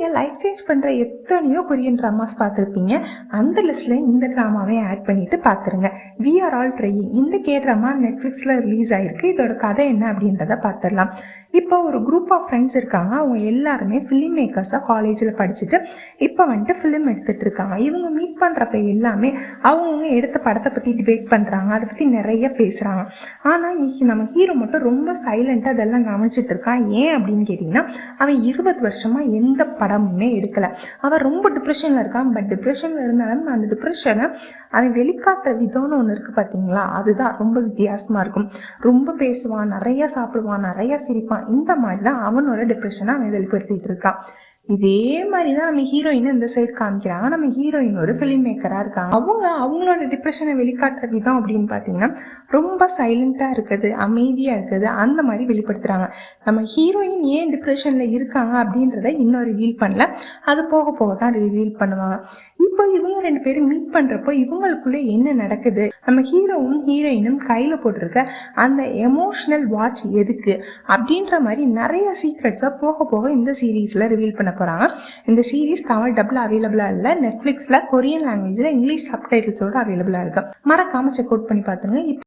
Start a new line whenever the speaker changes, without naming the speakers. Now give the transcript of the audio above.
நீங்கள் life change பண்ணுற எத்தனையோ கொரியன் ட்ராமாஸ் பார்த்துருப்பீங்க. அந்த லிஸ்ட்டில் இந்த ட்ராமாவே ஆட் பண்ணிவிட்டு பார்த்துருங்க. We are all trying. இந்த ட்ராமா நெட்ஃப்ளிக்ஸில் ரிலீஸ் ஆகிருக்கு. இதோட கதை என்ன அப்படின்றத பார்த்துடலாம். இப்போ ஒரு குரூப் ஆஃப் ஃப்ரெண்ட்ஸ் இருக்காங்க. அவங்க எல்லாருமே ஃபிலிம் மேக்கர்ஸாக காலேஜில் படிச்சுட்டு இப்போ வந்துட்டு ஃபிலிம் எடுத்துகிட்டு இருக்காங்க. இவங்க மீட் பண்ணுறப்ப எல்லாமே அவங்கவுங்க எடுத்த படத்தை பற்றி டிபேட் பண்ணுறாங்க. அதை பற்றி நிறைய பேசுகிறாங்க. ஆனால் நம்ம ஹீரோ மட்டும் ரொம்ப சைலண்ட்டாக அதெல்லாம் கவனிச்சிட்டு இருக்கான். ஏன் அப்படின்னு கேட்டிங்கன்னா, அவன் 20 வருஷமாக எந்த படமுமே எடுக்கலை. அவன் ரொம்ப டிப்ரெஷனில் இருக்கான். பட் டிப்ரெஷனில் இருந்தாலும் அந்த டிப்ரெஷனை அவன் வெளிக்காட்டுற விதம்னு ஒன்று இருக்குது பார்த்தீங்களா, அதுதான் ரொம்ப வித்தியாசமாக இருக்கும். ரொம்ப பேசுவான், நிறையா சாப்பிடுவான், நிறையா சிரிப்பான். இந்த மாதிரி தான் அவனோட டிப்ரெஷனை அவன் வெளிப்படுத்திட்டு இருக்கான். இதே மாதிரி தான் நம்ம ஹீரோயின் இந்த சைடு காமிக்கிறாங்க. நம்ம ஹீரோயின் ஒரு ஃபிலிம் மேக்கராக இருக்காங்க. அவங்களோட டிப்ரெஷனை வெளிக்காட்டுற விதம் அப்படின்னு பார்த்தீங்கன்னா ரொம்ப சைலண்ட்டாக இருக்குது, அமைதியாக இருக்குது, அந்த மாதிரி வெளிப்படுத்துகிறாங்க. நம்ம ஹீரோயின் ஏன் டிப்ரெஷனில் இருக்காங்க அப்படின்றத இன்னும் ரிவீல் பண்ணல. அது போக போக தான் ரிவீல் பண்ணுவாங்க. இப்போ இவங்க 2 பேரும் மீட் பண்ணுறப்போ இவங்களுக்குள்ளே என்ன நடக்குது, நம்ம ஹீரோவும் ஹீரோயினும் கையில் போட்டிருக்க அந்த எமோஷ்னல் வாட்ச் எதுக்கு அப்படின்ற மாதிரி நிறைய சீக்ரெட்ஸாக போக போக இந்த சீரீஸில் ரிவீல் பண்ண போகிறாங்க. இந்த சீரீஸ் தமிழ் டபுள் அவைலபிளாக இல்லை, நெட்ஃப்ளிக்ஸில் கொரியன் லாங்குவேஜில் இங்கிலீஷ் சப்டைட்டில்ஸோடு அவைலபிளாக இருக்குது. மறக்காமல் செக் அவுட் பண்ணி பார்த்துருங்க.